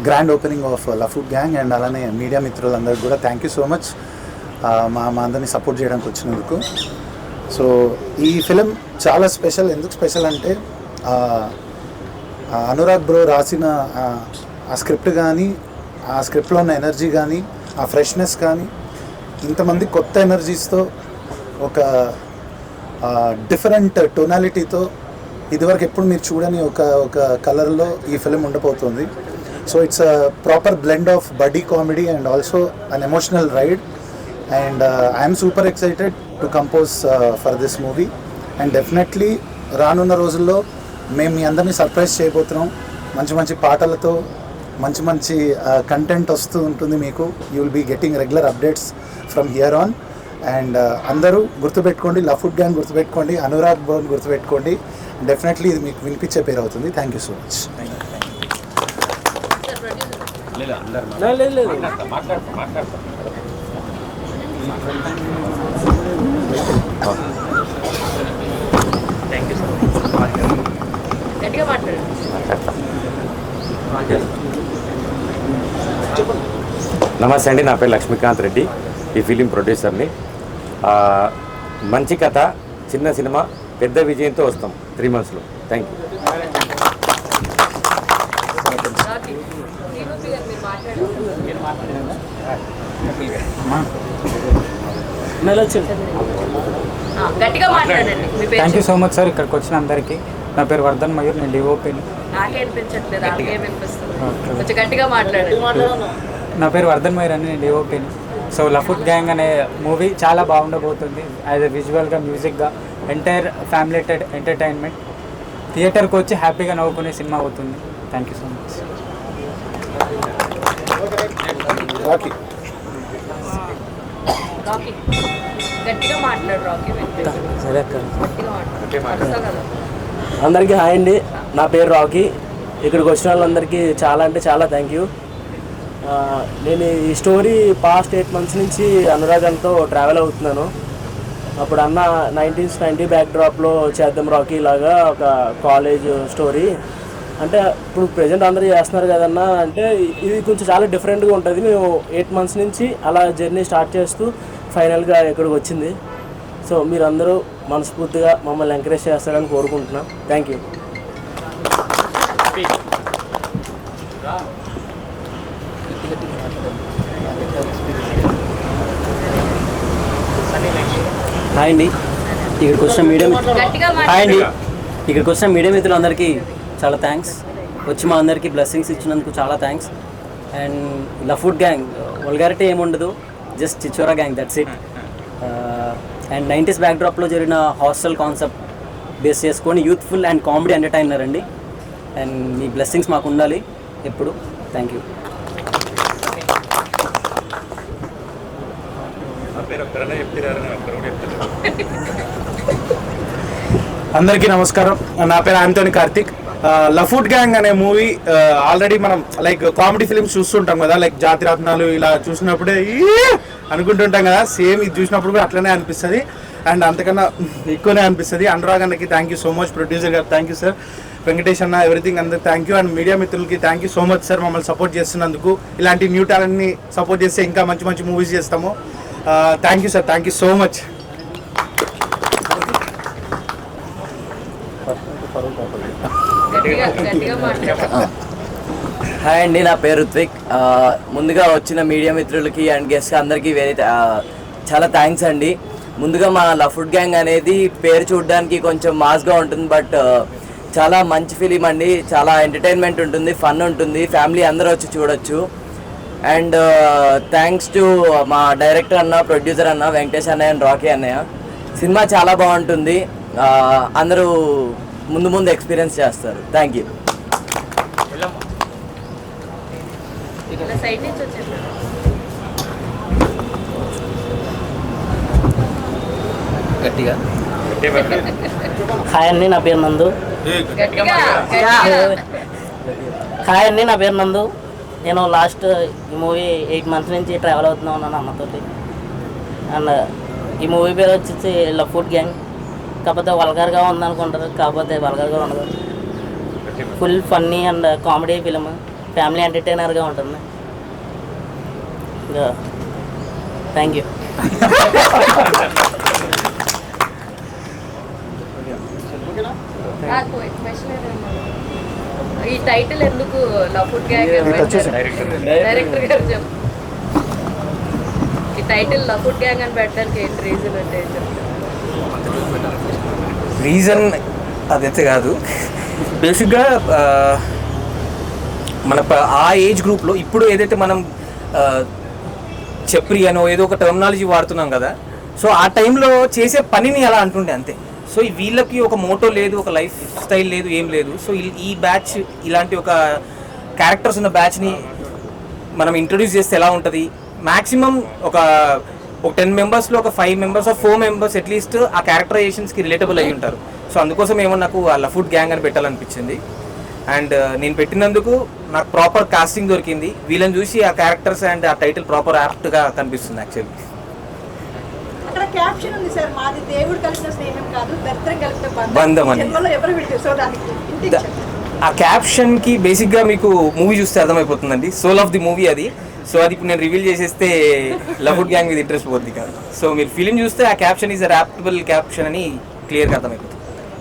Grand opening of లఫుడ్ gang. And అలానే media మిత్రులందరికీ కూడా థ్యాంక్ యూ సో మచ్ మా అందరినీ సపోర్ట్ చేయడానికి వచ్చినందుకు. సో ఈ ఫిలిం చాలా స్పెషల్. ఎందుకు స్పెషల్ అంటే అనురాగ్ బ్రో రాసిన ఆ స్క్రిప్ట్ కానీ, ఆ స్క్రిప్ట్లో ఉన్న ఎనర్జీ కానీ, ఆ ఫ్రెష్నెస్ కానీ, ఇంతమంది కొత్త ఎనర్జీస్తో ఒక డిఫరెంట్ టోనాలిటీతో ఇదివరకు ఎప్పుడు మీరు చూడని ఒక కలర్లో ఈ ఫిలిం ఉండబోతుంది. So it's a proper blend of buddy comedy and also an emotional ride. And I'm super excited to compose for this movie. And definitely రానున్న రోజుల్లో మేము మీ అందరినీ సర్ప్రైజ్ చేయబోతున్నాం. మంచి మంచి పాటలతో మంచి మంచి కంటెంట్ వస్తూ ఉంటుంది మీకు. You will be getting regular updates from here on. And అందరూ గుర్తుపెట్టుకోండి, లఫుడ్ గ్యాంగ్ గుర్తుపెట్టుకోండి, అనురాగ్ బ్రోని గుర్తుపెట్టుకోండి. డెఫినెట్లీ ఇది మీకు వినిపించే పేరు అవుతుంది. Thank you so much. నమస్తే అండి, నా పేరు లక్ష్మీకాంత్ రెడ్డి, ఈ ఫిలిం ప్రొడ్యూసర్ని. మంచి కథ, చిన్న సినిమా, పెద్ద విజయంతో వస్తాం 3 monthsలో. Thank you. Thank you so much sir ఇక్కడికి వచ్చిన అందరికీ. నా పేరు వర్ధన్ మయూర్, నేను డిఓపిని. నా పేరు వర్ధన్ మయూర్ అని, నేను డిఓపిని. సో లఫుడ్ గ్యాంగ్ అనే మూవీ చాలా బాగుండబోతుంది. యాజ్ ఎ విజువల్గా, మ్యూజిక్గా, ఎంటైర్ ఫ్యామిలీ ఎంటర్టైన్మెంట్. థియేటర్కి వచ్చి హ్యాపీగా నవ్వుకునే సినిమా అవుతుంది. Thank you so much. అందరికీ హాయ్ అండి, నా పేరు రాకీ. ఇక్కడికి వచ్చిన వాళ్ళందరికీ చాలా అంటే చాలా థ్యాంక్ యూ. నేను ఈ స్టోరీ పాస్ట్ 8 months నుంచి అనురాగ్ అన్నతో ట్రావెల్ అవుతున్నాను. అప్పుడు అన్న 1990 బ్యాక్డ్రాప్లో చేద్దాం రాకీ లాగా ఒక కాలేజ్ స్టోరీ అంటే ఇప్పుడు ప్రజెంట్ అందరూ చేస్తున్నారు కదన్నా అంటే ఇది కొంచెం చాలా డిఫరెంట్గా ఉంటుంది. మేము 8 months నుంచి అలా జర్నీ స్టార్ట్ చేస్తూ ఫైనల్గా ఇక్కడికి వచ్చింది. సో మీరందరూ మనస్ఫూర్తిగా మమ్మల్ని ఎంకరేజ్ చేస్తారని కోరుకుంటున్నాం. Thank you. హాయ్ అండి, ఇక్కడికి వచ్చిన మీడియా మిత్రులందరికీ చాలా థ్యాంక్స్. వచ్చి మా అందరికీ బ్లెస్సింగ్స్ ఇచ్చినందుకు చాలా థ్యాంక్స్. అండ్ లఫుడ్ గ్యాంగ్ వల్గారిటీ ఏముండదు, జస్ట్ చిచ్చోరా gang, that's it. And 90s బ్యాక్డ్రాప్లో జరిగిన హాస్టల్ కాన్సెప్ట్ బేస్ చేసుకొని యూత్ఫుల్ అండ్ కామెడీ ఎంటర్టైనర్ అండి. అండ్ మీ బ్లెస్సింగ్స్ మాకు ఉండాలి ఎప్పుడు. Thank you. అందరికీ నమస్కారం, నా పేరు ఆంటోనీ కార్తిక్. లఫుడ్ గ్యాంగ్ అనే మూవీ ఆల్రెడీ మనం లైక్ కామెడీ ఫిలిమ్స్ చూస్తుంటాం కదా, లైక్ జాతిరత్నాలు ఇలా చూసినప్పుడే అనుకుంటుంటాం కదా, సేమ్ ఇది చూసినప్పుడు కూడా అట్లనే అనిపిస్తుంది. అండ్ అంతకన్నా ఎక్కువనే అనిపిస్తుంది. అనురాగ్ అన్నకి thank you so much, producer గారు థ్యాంక్ యూ సార్, వెంకటేష్ అన్న, ఎవ్రీథింగ్ అందరికి థ్యాంక్ యూ. అండ్ మీడియా మిత్రులకి thank you so much sir, మమ్మల్ని సపోర్ట్ చేస్తున్నందుకు. ఇలాంటి న్యూ టాలెంట్ని సపోర్ట్ చేస్తే ఇంకా మంచి మంచి మూవీస్ చేస్తాము. Thank you sir, thank you so much. Hi అండి, నా పేరు రుత్విక్. ముందుగా వచ్చిన మీడియా మిత్రులకి అండ్ గెస్ట్ అందరికీ చాలా థ్యాంక్స్ అండి. ముందుగా మా లఫుడ్ గ్యాంగ్ అనేది పేరు చూడడానికి కొంచెం మాస్గా ఉంటుంది, బట్ చాలా మంచి ఫిలిం అండి. చాలా ఎంటర్టైన్మెంట్ ఉంటుంది, ఫన్ ఉంటుంది, ఫ్యామిలీ అందరూ వచ్చి చూడొచ్చు. అండ్ థ్యాంక్స్ టు మా డైరెక్టర్ అన్న, ప్రొడ్యూసర్ అన్న, వెంకటేష్ అన్నయ్య అండ్ రాకీ అన్నయ్య. సినిమా చాలా బాగుంటుంది, అందరూ ముందు ముందు ఎక్స్పీరియన్స్ చేస్తారు. Thank you. హాయ్ అండి, నా పేరు నందు. హాయ్ అండి, నా పేరు నందు. నేను లాస్ట్ ఈ మూవీ 8 months నుంచి ట్రావెల్ అవుతూనే ఉన్నాను అన్నతోటి. అండ్ ఈ మూవీ పేరు వచ్చేసి లఫుడ్ గ్యాంగ్. కాకపోతే వల్గర్గా ఉందనుకుంటారు, కాకపోతే వల్గర్గా ఉండదు. Full funny and comedy film. Family ఎంటర్టైనర్గా ఉంటుంది. ఇంకా థ్యాంక్ యూ. నాకు క్వశ్చన్ ఏదైనా, ఈ టైటిల్ ఎందుకు లవ్ ఫుడ్ గ్యాంగ్ డైరెక్టర్ గారు చెప్పు. ఈ టైటిల్ లవ్ ఫుడ్ గ్యాంగ్ అని పెట్టడానికి ఏంటి రీజన్ అంటే ఏం చెప్తారు? రీజన్ అదైతే కాదు, బేసిక్గా మన ఆ ఏజ్ గ్రూప్లో ఇప్పుడు ఏదైతే మనం చెప్రి అనో ఏదో ఒక టెర్మినాలజీ వాడుతున్నాం కదా, సో ఆ టైంలో చేసే పనిని అలా అంటుండే అంతే. సో వీళ్ళకి ఒక మోటో లేదు, ఒక లైఫ్ స్టైల్ లేదు, ఏం లేదు. సో ఈ బ్యాచ్ ఇలాంటి ఒక క్యారెక్టర్స్ ఉన్న బ్యాచ్ని మనం ఇంట్రడ్యూస్ చేస్తే ఎలా ఉంటుంది, మ్యాక్సిమం ఒక 10 మెంబర్స్లో ఒక 5 మెంబర్స్ ఆర్ 4 మెంబర్స్ అట్లీస్ట్ ఆ క్యారెక్టరైజేషన్స్కి రిలేటబుల్ అయ్యి ఉంటారు. సో అందుకోసం ఏమో నాకు ఆ లవ్ ఫుడ్ గ్యాంగ్ అని పెట్టాలనిపించింది. అండ్ నేను పెట్టినందుకు నాకు ప్రాపర్ కాస్టింగ్ దొరికింది. వీళ్ళని చూసి ఆ క్యారెక్టర్స్ అండ్ ఆ టైటిల్ ప్రాపర్ యాప్ట్గా కనిపిస్తుంది యాక్చువల్లీ. అక్కడ క్యాప్షన్ ఉంది సార్, మాది దేవుడు కలిసిన స్నేహం కాదు దరిద్రం కలిసిన బంధం అని. ఎవరు విడితే సో దానికి ఆ క్యాప్షన్కి బేసిక్గా మీకు మూవీ చూస్తే అర్థమైపోతుందండి, సోల్ ఆఫ్ ది మూవీ అది. సో అది ఇప్పుడు నేను రివీల్ చేసేస్తే లవ్ ఫుడ్ గ్యాంగ్ మీద ఇంట్రెస్ట్ పోద్ది కాదు. సో మీరు ఫిలిం చూస్తే ఆ క్యాప్షన్ ఈజ్ అ ర్యాప్టబుల్ క్యాప్షన్ అని క్లియర్గా అర్థమైపోతుంది.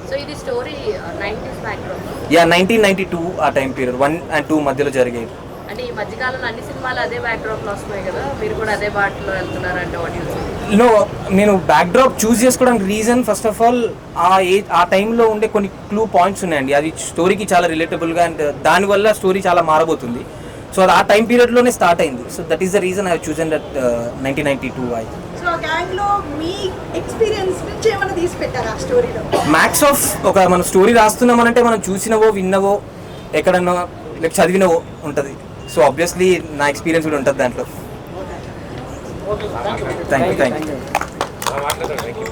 సో ఇది స్టోరీ 90s బ్యాక్గ్రౌండ్. 1992 ఆ టైం పీరియడ్ 1 and 2 మధ్యలో జరిగేది. అంటే ఈ మధ్యకాలంలో అన్ని సినిమాలు అదే బ్యాక్డ్రాప్లో వస్తున్నాయి కదా, మీరు కూడా అదే బాటలో వెళ్తున్నారంటే వాట్ యూ సే? లో నేను బ్యాక్డ్రాప్ చూస్ చేసుకోవడానికి రీజన్ ఫస్ట్ ఆఫ్ ఆల్ ఆ టైంలో ఉండే కొన్ని క్లూ పాయింట్స్ ఉన్నాయండి. అది స్టోరీకి చాలా రిలేటబుల్గా అండ్ దానివల్ల స్టోరీ చాలా మారబోతుంది. సో అది ఆ టైం పీరియడ్లోనే స్టార్ట్ అయింది. So that is the reason I have chosen that 1992 I. So ఆ గ్యాంగ్ లో మీ ఎక్స్పీరియన్స్ నుంచి ఏమైనా తీసి పెట్టారా ఆ స్టోరీలో? మ్యాక్స్ ఆఫ్ ఒక మన స్టోరీ రాస్తున్నామనంటే మనం చూసినవో విన్నవో ఎక్కడన్నా లైక్ చదివినవో ఉంటుంది. సో ఆబ్వియస్లీ నా ఎక్స్పీరియన్స్ కూడా ఉంటుంది దాంట్లో. Thank you.